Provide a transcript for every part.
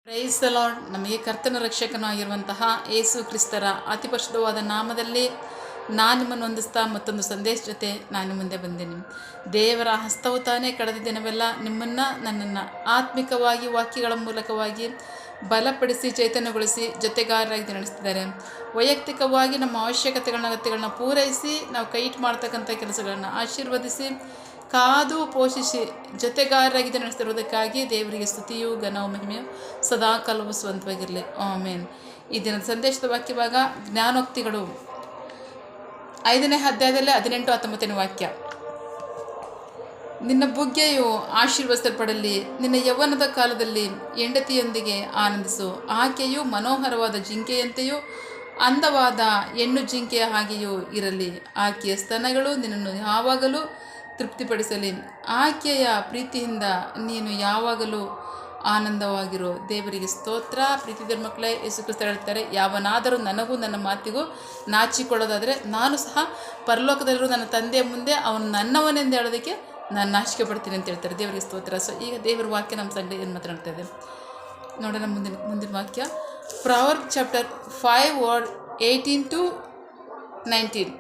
Praise the lord. ನಮಗೆ ಕರ್ತನ ರಕ್ಷಕನೂ ಆಗಿರುವಂತಹ ಯೇಸು ಕ್ರಿಸ್ತರ ಅತಿ ಪರಿಶುದ್ಧವಾದ ನಾಮದಲ್ಲಿ ನಾನು ನಿಮ್ಮನ್ನು ಹೊಂದಿಸ್ತಾ ಮತ್ತೊಂದು ಸಂದೇಶ ಜೊತೆ ನಾನು ಮುಂದೆ ಬಂದೇನೆ. ದೇವರ ಹಸ್ತವು ತಾನೇ ಕಳೆದ ದಿನವೆಲ್ಲ ನಿಮ್ಮನ್ನು ನನ್ನನ್ನು ಆತ್ಮಿಕವಾಗಿ ವಾಕ್ಯಗಳ ಮೂಲಕವಾಗಿ ಬಲಪಡಿಸಿ ಚೈತನ್ಯಗೊಳಿಸಿ ಜೊತೆಗಾರರಾಗಿ ನಡೆಸ್ತಿದ್ದಾರೆ. ವೈಯಕ್ತಿಕವಾಗಿ ನಮ್ಮ ಅಗತ್ಯಗಳನ್ನ ಪೂರೈಸಿ ನಾವು ಕೈ ಇಟ್ಟು ಮಾಡ್ತಕ್ಕಂಥ ಕೆಲಸಗಳನ್ನು ಆಶೀರ್ವದಿಸಿ ಕಾದು ಪೋಷಿಸಿ ಜೊತೆಗಾರರಾಗಿ ನಡೆಸ್ತಿರುವುದಕ್ಕಾಗಿ ದೇವರಿಗೆ ಸ್ತುತಿಯು ಘನವು ಮಹಿಮೆಯು ಸದಾ ಕಾಲವು ಸ್ವಂತವಾಗಿರಲಿ. ಆಮೇನ್. ಈ ದಿನದ ಸಂದೇಶದ ವಾಕ್ಯಭಾಗ ಜ್ಞಾನೋಕ್ತಿಗಳು 5ನೇ ಅಧ್ಯಾಯದಲ್ಲಿ 18-19 ವಾಕ್ಯ. ನಿನ್ನ ಬುಗ್ಗೆಯು ಆಶೀರ್ವದಿಸಲ್ಪಡಲಿ, ನಿನ್ನ ಯೌವನದ ಕಾಲದಲ್ಲಿ ಹೆಂಡತಿಯೊಂದಿಗೆ ಆನಂದಿಸು. ಆಕೆಯು ಮನೋಹರವಾದ ಜಿಂಕೆಯಂತೆಯೂ ಅಂದವಾದ ಹೆಣ್ಣು ಜಿಂಕೆಯ ಹಾಗೆಯೂ ಇರಲಿ. ಆಕೆಯ ಸ್ತನಗಳು ನಿನ್ನನ್ನು ಯಾವಾಗಲೂ ತೃಪ್ತಿಪಡಿಸಲಿ. ಆಕೆಯ ಪ್ರೀತಿಯಿಂದ ನೀನು ಯಾವಾಗಲೂ ಆನಂದವಾಗಿರು. ದೇವರಿಗೆ ಸ್ತೋತ್ರ. ಪ್ರೀತಿದ ಮಕ್ಕಳೇ, ಯೇಸು ಕ್ರಿಸ್ತ ಹೇಳ್ತಾರೆ, ಯಾವನಾದರೂ ನನಗೂ ನನ್ನ ಮಾತಿಗೂ ನಾಚಿಕೊಳ್ಳೋದಾದರೆ ನಾನು ಸಹ ಪರಲೋಕದಲ್ಲಿರುವ ನನ್ನ ತಂದೆಯ ಮುಂದೆ ಅವನು ನನ್ನವನೆಂದು ಹೇಳೋದಕ್ಕೆ ನಾನು ನಾಚಿಕೆ ಪಡ್ತೀನಿ ಅಂತ ಹೇಳ್ತಾರೆ. ದೇವರಿಗೆ ಸ್ತೋತ್ರ. ಸೊ ಈಗ ದೇವರ ವಾಕ್ಯ ನಮ್ಮ ಸಂಗಡಿ ಏನು ಮಾತನಾಡ್ತಾ ಇದೆ ನೋಡೋಣ. ಮುಂದಿನ ವಾಕ್ಯ proverb chapter 5 word 18-19.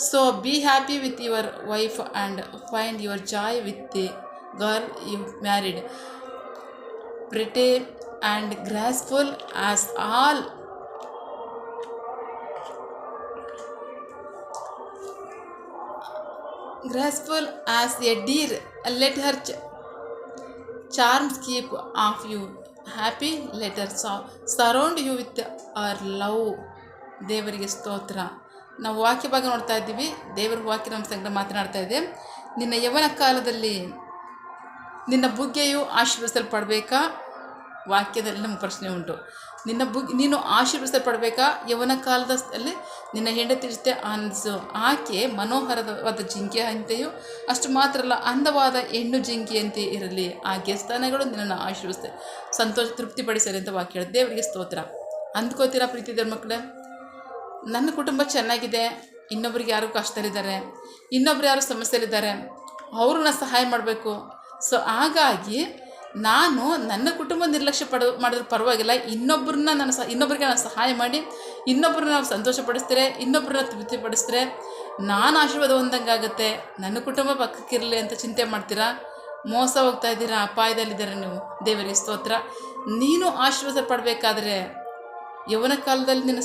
So be happy with your wife and find your joy with the girl you married. Pretty and graceful as a deer, let her charms keep of you happy, let her surround you with her love. ದೇವರಿಗೆ ಸ್ತೋತ್ರ. ನಾವು ವಾಕ್ಯ ಭಾಗ ನೋಡ್ತಾ ಇದ್ದೀವಿ. ದೇವರ ವಾಕ್ಯ ನಮ್ಮ ಸಂಗಡ ಮಾತನಾಡ್ತಾ ಇದೆ. ನಿನ್ನ ಯೌವನ ಕಾಲದಲ್ಲಿ ನಿನ್ನ ಬುಗ್ಗೆಯು ಆಶೀರ್ವದಿಸಲ್ಪಡಬೇಕಾ? ವಾಕ್ಯದಲ್ಲಿ ನಮ್ಮ ಪ್ರಶ್ನೆ ಉಂಟು. ನೀನು ಆಶೀರ್ವದಿಸಲ್ಪಡಬೇಕಾ? ಯೌವನ ಕಾಲದಲ್ಲಿ ನಿನ್ನ ಹೆಂಡತಿ ಜೊತೆ ಆನಂದಿಸು. ಆಕೆ ಮನೋಹರವಾದ ಜಿಂಕೆ ಅಂತೆಯೂ ಅಷ್ಟು ಮಾತ್ರ ಅಲ್ಲ, ಅಂದವಾದ ಹೆಣ್ಣು ಜಿಂಕೆಯಂತೆ ಇರಲಿ. ಆಕೆಯ ಸ್ತನಗಳು ನಿನ್ನನ್ನು ಆಶೀರ್ವದಿಸ್ತೇ ತೃಪ್ತಿಪಡಿಸಲಿ ಅಂತ ವಾಕ್ಯ ಹೇಳಿ. ದೇವರಿಗೆ ಸ್ತೋತ್ರ. ಅಂದ್ಕೋತೀರಾ ಪ್ರೀತಿದ ಮಕ್ಕಳೇ? ನನ್ನ ಕುಟುಂಬ ಚೆನ್ನಾಗಿದೆ, ಇನ್ನೊಬ್ರಿಗೆ ಯಾರು ಕಷ್ಟದಲ್ಲಿದ್ದಾರೆ, ಇನ್ನೊಬ್ರು ಯಾರು ಸಮಸ್ಯೆಯಲ್ಲಿದ್ದಾರೆ, ಅವ್ರನ್ನ ಸಹಾಯ ಮಾಡಬೇಕು. ಸೊ ಹಾಗಾಗಿ ನಾನು ನನ್ನ ಕುಟುಂಬ ನಿರ್ಲಕ್ಷ್ಯ ಮಾಡಿದ್ರೆ ಪರವಾಗಿಲ್ಲ, ಇನ್ನೊಬ್ಬರಿಗೆ ನಾನು ಸಹಾಯ ಮಾಡಿ ಇನ್ನೊಬ್ಬರನ್ನ ನಾವು ಸಂತೋಷಪಡಿಸ್ತಾರೆ, ಇನ್ನೊಬ್ಬರನ್ನ ತೃಪ್ತಿಪಡಿಸ್ತಾರೆ, ನಾನು ಆಶೀರ್ವಾದ ಹೊಂದಂಗಾಗುತ್ತೆ. ನನ್ನ ಕುಟುಂಬ ಪಕ್ಕಕ್ಕಿರಲಿ ಅಂತ ಚಿಂತೆ ಮಾಡ್ತೀರಾ? ಮೋಸ ಹೋಗ್ತಾ ಇದ್ದೀರಾ, ಅಪಾಯದಲ್ಲಿದ್ದಾರೆ ನೀವು. ದೇವರಿಗೆ ಸ್ತೋತ್ರ. ನೀನು ಆಶೀರ್ವಾದ ಪಡಬೇಕಾದ್ರೆ ಯೌವನ ಕಾಲದಲ್ಲಿ ನಿನ್ನ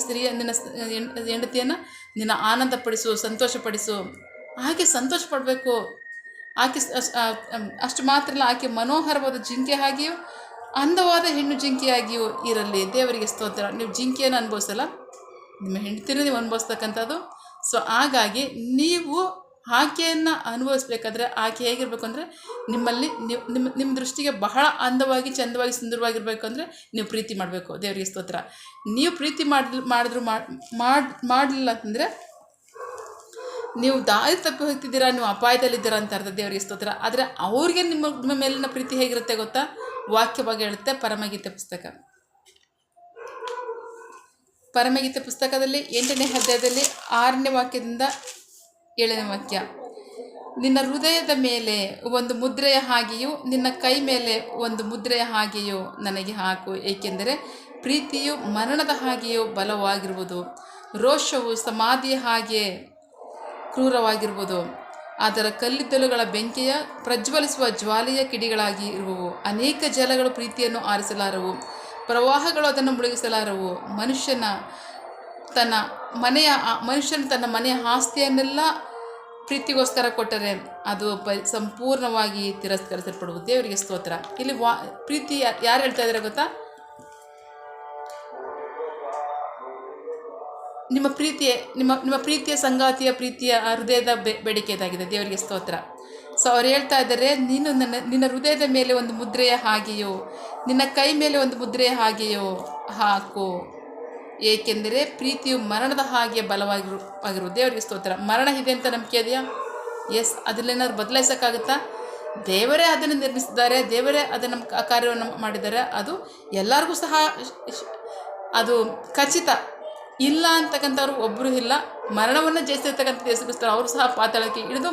ಹೆಂಡತಿಯನ್ನು ನಿನ್ನ ಆನಂದಪಡಿಸು, ಸಂತೋಷಪಡಿಸು. ಆಕೆ ಸಂತೋಷ ಪಡಬೇಕು. ಆಕೆ ಅಷ್ಟು ಮಾತ್ರ ಅಲ್ಲ, ಆಕೆ ಮನೋಹರವಾದ ಜಿಂಕೆ ಹಾಗೆಯೂ ಅಂದವಾದ ಹೆಣ್ಣು ಜಿಂಕೆಯಾಗಿಯೂ ಇರಲಿ. ದೇವರಿಗೆ ಸ್ತೋತ್ರ. ನೀವು ಜಿಂಕೆಯನ್ನು ಅನುಭವಿಸಲ್ಲ, ನಿಮ್ಮ ಹೆಂಡತಿನ ನೀವು ಅನುಭವಿಸ್ತಕ್ಕಂಥದ್ದು. ಸೊ ಹಾಗಾಗಿ ನೀವು ಆಕೆಯನ್ನು ಅನುಭವಿಸ್ಬೇಕಾದ್ರೆ ಆಕೆ ಹೇಗಿರಬೇಕು ಅಂದರೆ ನಿಮ್ಮಲ್ಲಿ ನಿಮ್ಮ ದೃಷ್ಟಿಗೆ ಬಹಳ ಅಂದವಾಗಿ, ಚಂದವಾಗಿ, ಸುಂದರವಾಗಿರಬೇಕು ಅಂದರೆ ನೀವು ಪ್ರೀತಿ ಮಾಡಬೇಕು. ದೇವರಿಗೆ ಸ್ತೋತ್ರ. ನೀವು ಪ್ರೀತಿ ಮಾಡಲಿಲ್ಲ ಅಂತಂದರೆ ನೀವು ದಾರಿ ತಪ್ಪಿ ಹೋಗ್ತಿದ್ದೀರಾ, ನೀವು ಅಪಾಯದಲ್ಲಿದ್ದೀರಾ ಅಂತ ಅರ್ಥ. ದೇವರಿಗೆ ಸ್ತೋತ್ರ. ಆದರೆ ಅವ್ರಿಗೆ ನಿಮ್ಮ ಮೇಲಿನ ಪ್ರೀತಿ ಹೇಗಿರುತ್ತೆ ಗೊತ್ತಾ? ವಾಕ್ಯವಾಗಿ ಹೇಳುತ್ತೆ ಪರಮಗೀತೆ ಪುಸ್ತಕದಲ್ಲಿ 8ನೇ ಅಧ್ಯಾಯದಲ್ಲಿ 6ನೇ ವಾಕ್ಯದಿಂದ 7ನೇ ವಾಕ್ಯ. ನಿನ್ನ ಹೃದಯದ ಮೇಲೆ ಒಂದು ಮುದ್ರೆಯ ಹಾಗೆಯೂ ನಿನ್ನ ಕೈ ಮೇಲೆ ಒಂದು ಮುದ್ರೆಯ ಹಾಗೆಯೂ ನನಗೆ ಹಾಕು, ಏಕೆಂದರೆ ಪ್ರೀತಿಯು ಮರಣದ ಹಾಗೆಯೂ ಬಲವಾಗಿರುವುದು, ರೋಷವು ಸಮಾಧಿಯ ಹಾಗೆ ಕ್ರೂರವಾಗಿರುವುದು. ಅದರ ಕಲ್ಲಿದ್ದಲುಗಳ ಬೆಂಕಿಯ ಪ್ರಜ್ವಲಿಸುವ ಜ್ವಾಲೆಯ ಕಿಡಿಗಳಾಗಿ ಇರುವವು. ಅನೇಕ ಜಲಗಳು ಪ್ರೀತಿಯನ್ನು ಆರಿಸಲಾರವು, ಪ್ರವಾಹಗಳು ಅದನ್ನು ಮುಳುಗಿಸಲಾರವು. ಮನುಷ್ಯನ ತನ್ನ ಮನೆಯ ಆಸ್ತಿಯನ್ನೆಲ್ಲ ಪ್ರೀತಿಗೋಸ್ಕರ ಕೊಟ್ಟರೆ ಅದು ಸಂಪೂರ್ಣವಾಗಿ ತಿರಸ್ಕರಿಸಲ್ಪಡುವುದು. ದೇವರಿಗೆ ಸ್ತೋತ್ರ. ಇಲ್ಲಿ ಪ್ರೀತಿ ಯಾರು ಹೇಳ್ತಾ ಇದ್ದಾರೆ ಗೊತ್ತಾ? ನಿಮ್ಮ ಪ್ರೀತಿಯ ಸಂಗಾತಿಯ ಪ್ರೀತಿಯ ಹೃದಯದ ಬೇಡಿಕೆದಾಗಿದೆ. ದೇವರಿಗೆ ಸ್ತೋತ್ರ. ಸೊ ಅವ್ರು ಹೇಳ್ತಾ ಇದ್ದಾರೆ, ನೀನು ನಿನ್ನ ಹೃದಯದ ಮೇಲೆ ಒಂದು ಮುದ್ರೆಯ ಹಾಗೆಯೋ ನಿನ್ನ ಕೈ ಮೇಲೆ ಒಂದು ಮುದ್ರೆಯ ಹಾಗೆಯೋ ಹಾಕು, ಏಕೆಂದರೆ ಪ್ರೀತಿಯು ಮರಣದ ಹಾಗೆ ಬಲವಾಗಿರು. ದೇವರಿಗೆ ಸ್ತೋತ್ರ. ಮರಣ ಇದೆ ಅಂತ ನಂಬಿಕೆ ಇದೆಯಾ? ಎಸ್. ಅದನ್ನೇನಾದ್ರು ಬದಲಾಯಿಸೋಕ್ಕಾಗುತ್ತಾ? ದೇವರೇ ಅದನ್ನು ನಿರ್ಮಿಸಿದ್ದಾರೆ, ದೇವರೇ ಅದನ್ನು ಕಾರ್ಯವನ್ನು ಮಾಡಿದ್ದಾರೆ. ಅದು ಎಲ್ಲರಿಗೂ ಸಹ ಅದು ಖಚಿತ. ಇಲ್ಲ ಅಂತಕ್ಕಂಥವ್ರು ಒಬ್ಬರು ಇಲ್ಲ. ಮರಣವನ್ನು ಜಯಿಸಿರ್ತಕ್ಕಂಥ ಯೇಸು ಕ್ರಿಸ್ತರು ಅವರು ಸಹ ಪಾತಾಳಕ್ಕೆ ಇಳಿದು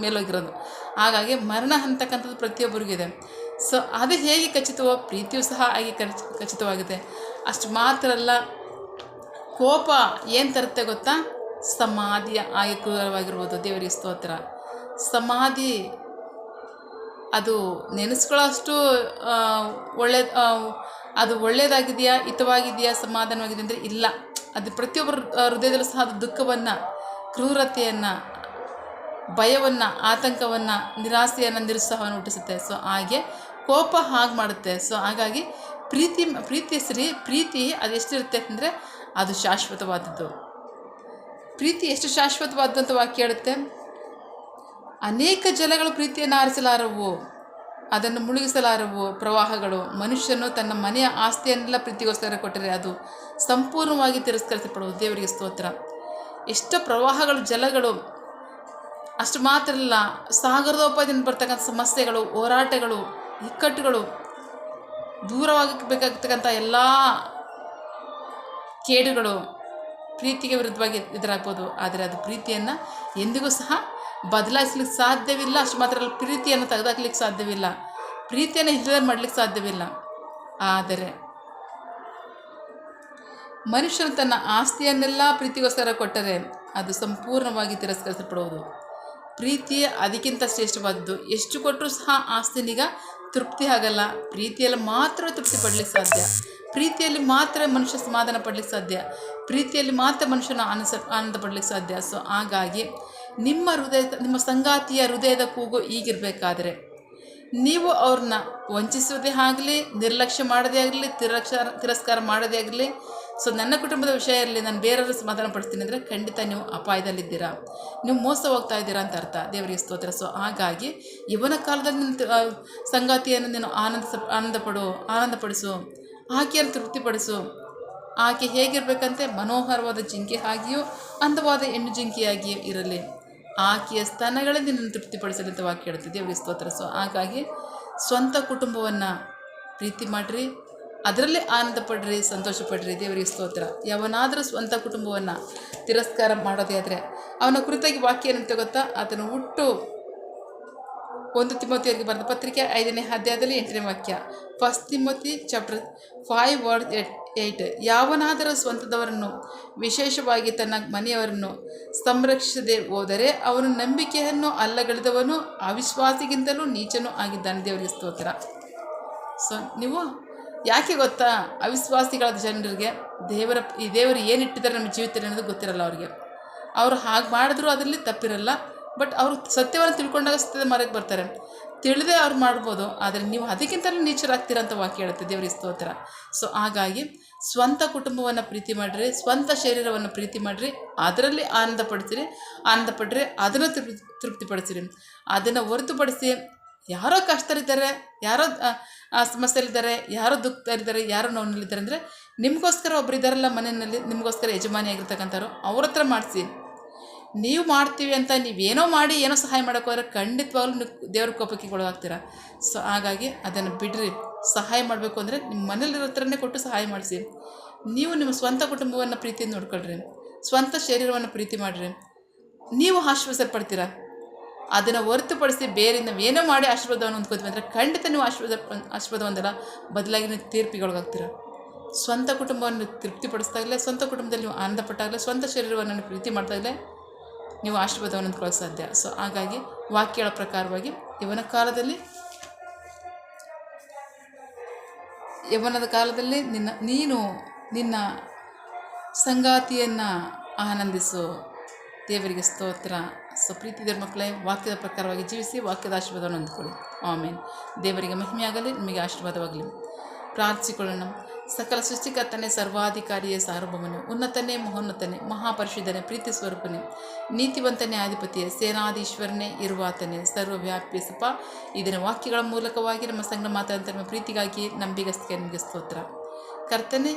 ಮೇಲೋಗಿರೋದು. ಹಾಗಾಗಿ ಮರಣ ಅಂತಕ್ಕಂಥದ್ದು ಪ್ರತಿಯೊಬ್ಬರಿಗಿದೆ. ಸೊ ಅದು ಹೇಗೆ ಖಚಿತವೋ ಪ್ರೀತಿಯೂ ಸಹ ಹಾಗೆ ಖಚಿತವಾಗಿದೆ. ಅಷ್ಟು ಮಾತ್ರ ಅಲ್ಲ, ಕೋಪ ಏನು ತರುತ್ತೆ ಗೊತ್ತಾ? ಸಮಾಧಿಯ ಹಾಗೆ ಕ್ರೂರವಾಗಿರ್ಬೋದು. ದೇವರಿಗೆ ಸ್ತೋತ್ರ. ಸಮಾಧಿ ಅದು ನೆನೆಸ್ಕೊಳ್ಳೋಷ್ಟು ಒಳ್ಳೆ ಅದು ಒಳ್ಳೆಯದಾಗಿದೆಯಾ, ಹಿತವಾಗಿದೆಯಾ, ಸಮಾಧಾನವಾಗಿದೆ ಅಂದರೆ ಇಲ್ಲ. ಅದು ಪ್ರತಿಯೊಬ್ಬರ ಹೃದಯದಲ್ಲೂ ಸಹ ಅದು ದುಃಖವನ್ನು, ಕ್ರೂರತೆಯನ್ನು, ಭಯವನ್ನು, ಆತಂಕವನ್ನು, ನಿರಾಸೆಯನ್ನು, ನಿರುತ್ಸಾಹವನ್ನು ಹುಟ್ಟಿಸುತ್ತೆ. ಸೊ ಹಾಗೆ ಕೋಪ ಹಾಗೆ ಮಾಡುತ್ತೆ. ಸೊ ಹಾಗಾಗಿ ಪ್ರೀತಿ ಅದು ಎಷ್ಟಿರುತ್ತೆ ಅಂದರೆ ಅದು ಶಾಶ್ವತವಾದದ್ದು. ಪ್ರೀತಿ ಎಷ್ಟು ಶಾಶ್ವತವಾದ್ದು ಅಂತ ವಾಕ್ಯ ಹೇಳುತ್ತೆ. ಅನೇಕ ಜಲಗಳು ಪ್ರೀತಿಯನ್ನು ಆರಿಸಲಾರವು, ಅದನ್ನು ಮುಳುಗಿಸಲಾರವು ಪ್ರವಾಹಗಳು. ಮನುಷ್ಯನು ತನ್ನ ಮನೆಯ ಆಸ್ತಿಯನ್ನೆಲ್ಲ ಪ್ರೀತಿಗೋಸ್ಕರ ಕೊಟ್ಟರೆ ಅದು ಸಂಪೂರ್ಣವಾಗಿ ತಿರಸ್ಕರಿಸಲ್ಪಡುವುದು. ದೇವರಿಗೆ ಸ್ತೋತ್ರ. ಎಷ್ಟೋ ಪ್ರವಾಹಗಳು, ಜಲಗಳು, ಅಷ್ಟು ಮಾತ್ರ ಅಲ್ಲ, ಸಾಗರದೋಪಾದಿಯಿಂದ ಬರ್ತಕ್ಕಂಥ ಸಮಸ್ಯೆಗಳು, ಹೋರಾಟಗಳು, ಇಕ್ಕಟ್ಟುಗಳು, ದೂರವಾಗಬೇಕಾಗ್ತಕ್ಕಂಥ ಎಲ್ಲ ಕೇಡುಗಳು ಪ್ರೀತಿಗೆ ವಿರುದ್ಧವಾಗಿ ಎದುರಾಗ್ಬೋದು. ಆದರೆ ಅದು ಪ್ರೀತಿಯನ್ನು ಎಂದಿಗೂ ಸಹ ಬದಲಾಯಿಸ್ಲಿಕ್ಕೆ ಸಾಧ್ಯವಿಲ್ಲ. ಅಷ್ಟು ಮಾತ್ರ ಅಲ್ಲ, ಪ್ರೀತಿಯನ್ನು ತೆಗೆದಾಕ್ಲಿಕ್ಕೆ ಸಾಧ್ಯವಿಲ್ಲ, ಪ್ರೀತಿಯನ್ನು ಇಲ್ಲದೆ ಮಾಡಲಿಕ್ಕೆ ಸಾಧ್ಯವಿಲ್ಲ. ಆದರೆ ಮನುಷ್ಯನು ತನ್ನ ಆಸ್ತಿಯನ್ನೆಲ್ಲ ಪ್ರೀತಿಗೋಸ್ಕರ ಕೊಟ್ಟರೆ ಅದು ಸಂಪೂರ್ಣವಾಗಿ ತಿರಸ್ಕರಿಸಲ್ಪಡುವುದು. ಪ್ರೀತಿ ಅದಕ್ಕಿಂತ ಶ್ರೇಷ್ಠವಾದದ್ದು. ಎಷ್ಟು ಕೊಟ್ಟರೂ ಸಹ ಆಸ್ತಿನೀಗ ತೃಪ್ತಿ ಆಗಲ್ಲ. ಪ್ರೀತಿಯಲ್ಲಿ ಮಾತ್ರ ತೃಪ್ತಿ ಪಡಲಿಕ್ಕೆ ಸಾಧ್ಯ. ಪ್ರೀತಿಯಲ್ಲಿ ಮಾತ್ರ ಮನುಷ್ಯ ಸಮಾಧಾನ ಪಡಲಿಕ್ಕೆ ಸಾಧ್ಯ. ಪ್ರೀತಿಯಲ್ಲಿ ಮಾತ್ರ ಮನುಷ್ಯನ ಆನಂದ ಪಡಲಿಕ್ಕೆ ಸಾಧ್ಯ. ಸೊ ಹಾಗಾಗಿ ನಿಮ್ಮ ಸಂಗಾತಿಯ ಹೃದಯದ ಕೂಗು ಈಗಿರಬೇಕಾದ್ರೆ, ನೀವು ಅವ್ರನ್ನ ವಂಚಿಸೋದೇ ಆಗಲಿ, ನಿರ್ಲಕ್ಷ್ಯ ಮಾಡೋದೇ ಆಗಲಿ, ತಿರಸ್ಕಾರ ಮಾಡೋದೇ ಆಗಲಿ, ಸೊ ನನ್ನ ಕುಟುಂಬದ ವಿಷಯ ಇರಲಿ, ನಾನು ಬೇರೆಯವರು ಸಮಾಧಾನ ಪಡಿಸ್ತೀನಿ ಅಂದರೆ ಖಂಡಿತ ನೀವು ಅಪಾಯದಲ್ಲಿದ್ದೀರಾ, ನೀವು ಮೋಸ ಹೋಗ್ತಾ ಇದ್ದೀರಾ ಅಂತ ಅರ್ಥ. ದೇವರಿಗೆ ಸ್ತೋತ್ರ. ಸೊ ಹಾಗಾಗಿ ಇವನ ಕಾಲದಲ್ಲಿ ನಿನ್ನ ಸಂಗಾತಿಯನ್ನು ನೀನು ಆನಂದಪಡಿಸು, ಆಕೆಯನ್ನು ತೃಪ್ತಿಪಡಿಸು. ಆಕೆ ಹೇಗಿರಬೇಕಂತೆ? ಮನೋಹರವಾದ ಜಿಂಕೆ ಆಗಿಯೂ ಅಂದವಾದ ಹೆಣ್ಣು ಜಿಂಕೆಯಾಗಿಯೂ ಇರಲಿ. ಆಕೆಯ ಸ್ತನಗಳೇ ನಿನ್ನನ್ನು ತೃಪ್ತಿಪಡಿಸಲಿ ಅಂತ ವಾಕ್ಯ ಹೇಳುತ್ತೆ. ದೇವರಿಗೆ ಸ್ತೋತ್ರ. ಸೊ ಹಾಗಾಗಿ ಸ್ವಂತ ಕುಟುಂಬವನ್ನು ಪ್ರೀತಿ ಮಾಡಿರಿ, ಅದರಲ್ಲಿ ಆನಂದ ಪಡ್ರಿ, ಸಂತೋಷ ಪಡ್ರಿ. ದೇವರಿಗೆ ಸ್ತೋತ್ರ. ಯಾವನಾದರೂ ಸ್ವಂತ ಕುಟುಂಬವನ್ನು ತಿರಸ್ಕಾರ ಮಾಡೋದೇ ಆದರೆ ಅವನ ಕುರಿತಾಗಿ ವಾಕ್ಯ ಏನಂತ ಗೊತ್ತಾ? ಅದನ್ನು ಹುಟ್ಟು 1 ತಿಮೋತಿಯವರಿಗೆ ಬರೆದ ಪತ್ರಿಕೆ 5ನೇ ಅಧ್ಯಾಯದಲ್ಲಿ 8ನೇ ವಾಕ್ಯ. 1 ತಿಮೋತಿ ಚಾಪ್ಟರ್ 5:8. ಯಾವನಾದರೂ ಸ್ವಂತದವರನ್ನು, ವಿಶೇಷವಾಗಿ ತನ್ನ ಮನೆಯವರನ್ನು ಸಂರಕ್ಷಿಸದೆ ಹೋದರೆ ಅವನು ನಂಬಿಕೆಯನ್ನು ಅಲ್ಲಗಳೆದವನು, ಅವಿಶ್ವಾಸಿಗಿಂತಲೂ ನೀಚನೂ ಆಗಿದ್ದಾನೆ. ದೇವರಿಗೆ ಸ್ತೋತ್ರ. ಸೊ ನೀವು ಯಾಕೆ ಗೊತ್ತಾ? ಅವಿಶ್ವಾಸಿಗಳಾದ ಜನರಿಗೆ ದೇವರು ಏನಿಟ್ಟಿದ್ದಾರೆ ನಮ್ಮ ಜೀವಿತದಲ್ಲಿ ಅನ್ನೋದು ಗೊತ್ತಿರಲ್ಲ ಅವ್ರಿಗೆ. ಅವರು ಹಾಗೆ ಮಾಡಿದ್ರು ಅದರಲ್ಲಿ ತಪ್ಪಿರಲ್ಲ. ಬಟ್ ಅವರು ಸತ್ಯವನ್ನು ತಿಳ್ಕೊಂಡಾಗ ಸತ್ಯದ ಮಾರ್ಗಕ್ಕೆ ಬರ್ತಾರೆ. ತಿಳಿದೇ ಅವ್ರು ಮಾಡ್ಬೋದು, ಆದರೆ ನೀವು ಅದಕ್ಕಿಂತಲೂ ನೀಚರಾಗ್ತೀರ ಅಂತ ವಾಕ್ಯ ಹೇಳುತ್ತೆ. ದೇವರಿಗೆ ಸ್ತೋತ್ರ. ಸೊ ಹಾಗಾಗಿ ಸ್ವಂತ ಕುಟುಂಬವನ್ನು ಪ್ರೀತಿ ಮಾಡಿರಿ, ಸ್ವಂತ ಶರೀರವನ್ನು ಪ್ರೀತಿ ಮಾಡಿರಿ, ಅದರಲ್ಲಿ ಆನಂದಪಡ್ರಿ, ಅದನ್ನು ತೃಪ್ತಿಪಡಿಸಿರಿ. ಅದನ್ನು ಹೊರತುಪಡಿಸಿ ಯಾರೋ ಕಷ್ಟದಲ್ಲಿದ್ದಾರೆ, ಯಾರೋ ಸಮಸ್ಯೆಯಲ್ಲಿದ್ದಾರೆ, ಯಾರೋ ದುಃಖದಲ್ಲಿದ್ದಾರೆ, ಯಾರೋ ನೋವಿನಲ್ಲಿದ್ದಾರೆ ಅಂದರೆ ನಿಮಗೋಸ್ಕರ ಒಬ್ಬರಿದ್ದಾರಲ್ಲ ಮನೆಯಲ್ಲಿ, ನಿಮಗೋಸ್ಕರ ಯಜಮಾನಿಯಾಗಿರ್ತಕ್ಕಂಥವ್ರು, ಅವ್ರ ಹತ್ರ ಮಾಡಿಸಿ. ನೀವು ಮಾಡ್ತೀವಿ ಅಂತ ನೀವೇನೋ ಮಾಡಿ ಏನೋ ಸಹಾಯ ಮಾಡೋಕ್ಕೋದ್ರೆ ಖಂಡಿತವಾಗ್ಲೂ ನೀವು ದೇವ್ರ ಕೋಪಕ್ಕೆ ಒಳಗಾಗ್ತೀರ. ಸೊ ಹಾಗಾಗಿ ಅದನ್ನು ಬಿಡ್ರಿ. ಸಹಾಯ ಮಾಡಬೇಕು ಅಂದರೆ ನಿಮ್ಮ ಮನೇಲಿರೋ ಹತ್ರನೇ ಕೊಟ್ಟು ಸಹಾಯ ಮಾಡಿಸಿ. ನೀವು ನಿಮ್ಮ ಸ್ವಂತ ಕುಟುಂಬವನ್ನು ಪ್ರೀತಿಯಿಂದ ನೋಡ್ಕೊಳ್ರಿ, ಸ್ವಂತ ಶರೀರವನ್ನು ಪ್ರೀತಿ ಮಾಡಿರಿ, ನೀವು ಆಶೀರ್ವದಿಸಲ್ಪಡ್ತೀರ. ಅದನ್ನು ಹೊರತುಪಡಿಸಿ ಬೇರೆ ನಾವೇನೋ ಮಾಡಿ ಆಶೀರ್ವಾದವನ್ನು ಹೊಂದ್ಕೋತೀವಿ ಅಂದರೆ ಖಂಡಿತ ನೀವು ಆಶೀರ್ವಾದ ಹೊಂದಲ್ಲ, ಬದಲಾಗಿ ನೀವು ತೀರ್ಪಿಗೊಳಗಾಗ್ತೀರ. ಸ್ವಂತ ಕುಟುಂಬವನ್ನು ತೃಪ್ತಿಪಡಿಸ್ದಾಗಲೇ, ಸ್ವಂತ ಕುಟುಂಬದಲ್ಲಿ ನೀವು ಆನಂದಪಟ್ಟಾಗಲೇ, ಸ್ವಂತ ಶರೀರವನ್ನು ಪ್ರೀತಿ ಮಾಡಿದಾಗಲೇ ನೀವು ಆಶೀರ್ವಾದವನ್ನು ಹೊಂದ್ಕೊಳ್ಳೋಕೆ ಸಾಧ್ಯ. ಸೊ ಹಾಗಾಗಿ ವಾಕ್ಯಗಳ ಪ್ರಕಾರವಾಗಿ ಯವನದ ಕಾಲದಲ್ಲಿ ನೀನು ನಿನ್ನ ಸಂಗಾತಿಯನ್ನು ಆನಂದಿಸು. ದೇವರಿಗೆ ಸ್ತೋತ್ರ. ಸೊ ಪ್ರೀತಿ ದೇವ್ರ ಮಕ್ಕಳೇ, ವಾಕ್ಯದ ಪ್ರಕಾರವಾಗಿ ಜೀವಿಸಿ ವಾಕ್ಯದ ಆಶೀರ್ವಾದವನ್ನು ಹೊಂದ್ಕೊಳ್ಳಿ. ಆಮೇನ್. ದೇವರಿಗೆ ಮಹಿಮೆಯಾಗಲಿ, ನಿಮಗೆ ಆಶೀರ್ವಾದವಾಗಲಿ. ಪ್ರಾರ್ಥಿಸಿಕೊಳ್ಳೋಣ. ಸಕಲ ಸೃಷ್ಟಿಕರ್ತನೇ, ಸರ್ವಾಧಿಕಾರಿಯೇ, ಸಾರ್ವಭೌಮನೇ, ಉನ್ನತನೇ, ಮಹೋನ್ನತನೇ, ಮಹಾಪರಿಶುದ್ಧನೇ, ಪ್ರೀತಿ ಸ್ವರೂಪನೇ, ನೀತಿವಂತನೇ, ಅಧಿಪತಿಯೇ, ಸೇನಾಧೀಶ್ವರನೇ, ಇರುವಾತನೇ, ಸರ್ವವ್ಯಾಪಿ ಸಪ. ಇದನ್ನ ವಾಕ್ಯಗಳ ಮೂಲಕವಾಗಿ ನಮ್ಮ ಸಂಘ ಮಾತಾಡುವಂಥ ನಮ್ಮ ಪ್ರೀತಿಗಾಗಿ ನಂಬಿಗಸ್ತಿಗೆ ನಿಮಗೆ ಸ್ತೋತ್ರ. ಕರ್ತನೇ,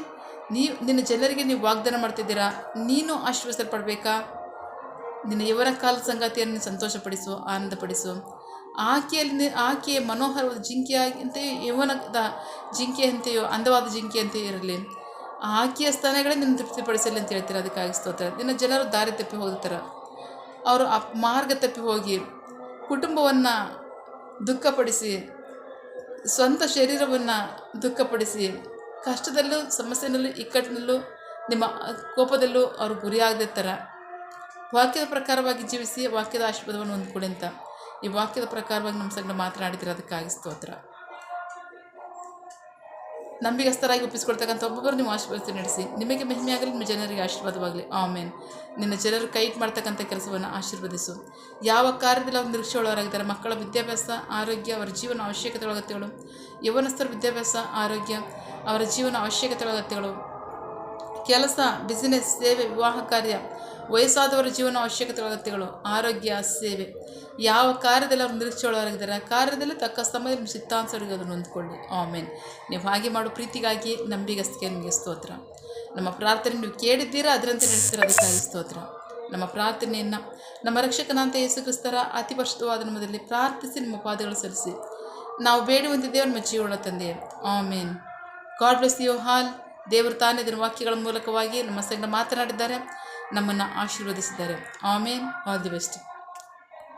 ನಿನ್ನ ಜನರಿಗೆ ನೀವು ವಾಗ್ದಾನ ಮಾಡ್ತಿದ್ದೀರಾ, ನೀನು ಆಶೀರ್ವದಿಸಲ್ಪಡಬೇಕಾ? ನಿನ್ನ ಯವನ ಕಾಲದ ಸಂಗಾತಿಯನ್ನು ಸಂತೋಷಪಡಿಸು, ಆನಂದಪಡಿಸು. ಆಕೆಯ ಮನೋಹರವಾದ ಜಿಂಕೆಯಾಗಿಂತೆಯೋ, ಯವನದ ಜಿಂಕೆಯಂತೆಯೋ, ಅಂದವಾದ ಜಿಂಕೆಯಂತೆಯೋ ಇರಲಿ. ಆಕೆಯ ಸ್ಥಾನಗಳೇ ನಿನ್ನ ತೃಪ್ತಿಪಡಿಸಲಿ ಅಂತ ಹೇಳ್ತಾರೆ. ಅದಕ್ಕಾಗಿ ಸ್ತೋತ್ರ. ನಿನ್ನ ಜನರು ದಾರಿ ತಪ್ಪಿ ಹೋಗ್ತಾರೆ, ಅವರು ಮಾರ್ಗ ತಪ್ಪಿ ಹೋಗಿ ಕುಟುಂಬವನ್ನು ದುಃಖಪಡಿಸಿ ಸ್ವಂತ ಶರೀರವನ್ನು ದುಃಖಪಡಿಸಿ ಕಷ್ಟದಲ್ಲೂ ಸಮಸ್ಯೆನಲ್ಲೂ ಇಕ್ಕಟ್ಟಿನಲ್ಲೂ ನಿಮ್ಮ ಕೋಪದಲ್ಲೂ ಅವರು ಗುರಿಯಾಗದೇ ಥರ ವಾಕ್ಯದ ಪ್ರಕಾರವಾಗಿ ಜೀವಿಸಿ ವಾಕ್ಯದ ಆಶೀರ್ವಾದವನ್ನು ಹೊಂದ್ಕೊಡಿ ಅಂತ ಈ ವಾಕ್ಯದ ಪ್ರಕಾರವಾಗಿ ನಮ್ಮ ಸಂಗಡ ಮಾತನಾಡಿದ್ರೆ ಅದಕ್ಕಾಗಿ ಸ್ತೋತ್ರ. ನಂಬಿಗಸ್ತರಾಗಿ ಒಪ್ಪಿಸಿಕೊಳ್ತಕ್ಕಂಥ ಒಬ್ಬೊಬ್ಬರು ನೀವು ಆಶೀರ್ವಾದ ನಡೆಸಿ, ನಿಮಗೆ ಮಹಿಮೆಯಾಗಲಿ, ನಿಮ್ಮ ಜನರಿಗೆ ಆಶೀರ್ವಾದವಾಗಲಿ. ಆಮೇನ್. ನಿನ್ನ ಜನರು ಕೈ ಮಾಡ್ತಕ್ಕಂಥ ಕೆಲಸವನ್ನು ಆಶೀರ್ವದಿಸು. ಯಾವ ಕಾರ್ಯದಲ್ಲಿ ಅವರು ನಿರೀಕ್ಷೆಯುಳ್ಳವರಾಗಿದ್ದಾರೆ, ಮಕ್ಕಳ ವಿದ್ಯಾಭ್ಯಾಸ, ಆರೋಗ್ಯ, ಅವರ ಜೀವನ ಅವಶ್ಯಕತೆ ಅಗತ್ಯಗಳು, ಯೌವನಸ್ಥರ ವಿದ್ಯಾಭ್ಯಾಸ, ಆರೋಗ್ಯ, ಅವರ ಜೀವನ ಅವಶ್ಯಕತೆ ಅಗತ್ಯಗಳು, ಕೆಲಸ, ಬಿಸಿನೆಸ್, ಸೇವೆ, ವಿವಾಹ ಕಾರ್ಯ, ವಯಸ್ಸಾದವರ ಜೀವನ ಅವಶ್ಯಕತೆ ಅಗತ್ಯಗಳು, ಆರೋಗ್ಯ, ಸೇವೆ, ಯಾವ ಕಾರ್ಯದಲ್ಲಿ ಅವರು ನಿರೀಕ್ಷೆಯುಳ್ಳವರಾಗಿದ್ದಾರೆ ಆ ಕಾರ್ಯದಲ್ಲಿ ತಕ್ಕ ಸಮಯದಲ್ಲಿ ನಿಮ್ಮ ಚಿತ್ತಾನುಸಾರವಾಗಿ ಅದನ್ನು ಹೊಂದ್ಕೊಳ್ಳಿ. ಆಮೇನ್. ನೀವು ಹಾಗೆ ಮಾಡು ಪ್ರೀತಿಗಾಗಿ ನಂಬಿಗಸ್ತಿಗೆ ನಿಮಗೆ ಸ್ತೋತ್ರ. ನಮ್ಮ ಪ್ರಾರ್ಥನೆ ನೀವು ಕೇಳಿದ್ದೀರಾ, ಅದರಂತೆ ನಡೆಸ್ತೀರ, ಅದಕ್ಕಾಗಿ ಸ್ತೋತ್ರ. ನಮ್ಮ ಪ್ರಾರ್ಥನೆಯನ್ನು ನಮ್ಮ ರಕ್ಷಕನಾಂತ ಯೇಸು ಕ್ರಿಸ್ತರ ಅತಿ ಪರಿಶುದ್ಧವಾದ ನಾಮದಲ್ಲಿ ಪ್ರಾರ್ಥಿಸಿ ನಿಮ್ಮ ಪಾದಗಳು ಸಲ್ಲಿಸಿ ನಾವು ಬೇಡುವಂತಿದ್ದೇವೆ ನಮ್ಮ ಜೀವನ ತಂದೆಯೇ. Amen. God bless you all. ದೇವರು ತಾನೇ ಇದರ ವಾಕ್ಯಗಳ ಮೂಲಕವಾಗಿ ನಮ್ಮ ಸಂಗಡ ಮಾತನಾಡಿದ್ದಾರೆ, ನಮ್ಮನ್ನು ಆಶೀರ್ವದಿಸಿದ್ದಾರೆ. ಆಮೇನ್. All the best.